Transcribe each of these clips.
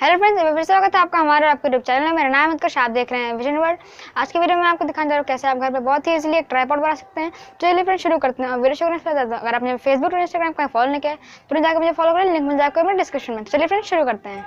Hello friends, फिर से स्वागत है आपका हमारे आपके यूट्यूब चैनल में। मेरा नाम है उत्कर्ष, आप देख रहे हैं विजन वर्ल्ड। आज की वीडियो में आपको दिखाने जा रहा हूँ कैसे आप घर पे बहुत ही इजीली एक ट्राइपॉड बना सकते हैं। चलिए फ्रेंड्स शुरू करते हैं। और वीडियो शुरू करने से पहले अगर आपने फेसबुक और इंस्टाग्राम का फॉलो नहीं किया तो जाकर मुझे फॉलो करें, लिंक मिल जाएगा मेरे डिस्क्रिप्शन में। चलिए फ्रेंड्स शुरू करते हैं।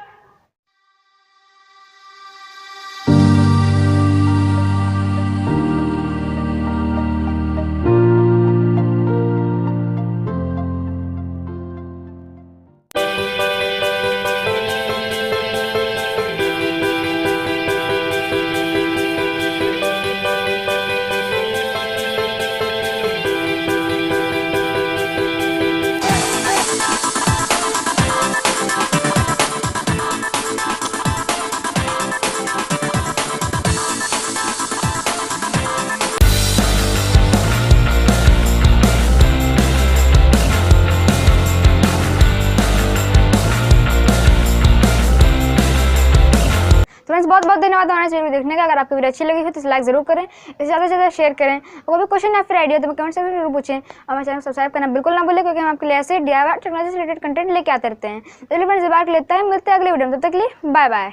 फ्रेंड्स बहुत बहुत धन्यवाद हमारे चैनल देखने का। अगर आपको वीडियो अच्छी लगी हो तो लाइक जरूर करें, इसे ज़्यादा से ज़्यादा शेयर करें। और कोई भी क्वेश्चन या फिर आइडिया तो कमेंट सेक्शन में जरूर पूछें। और हमारे चैनल को सब्सक्राइब करना बिल्कुल ना भूलें, क्योंकि हम आपके लिए ऐसे DIY टेक्नोलॉजी से रिलेटेड कंटेंट लेके आते रहते हैं। चलिए फ्रेंड्स इस बार लेते हैं, मिलते हैं अगले वीडियो में। तब तक के लिए बाय बाय।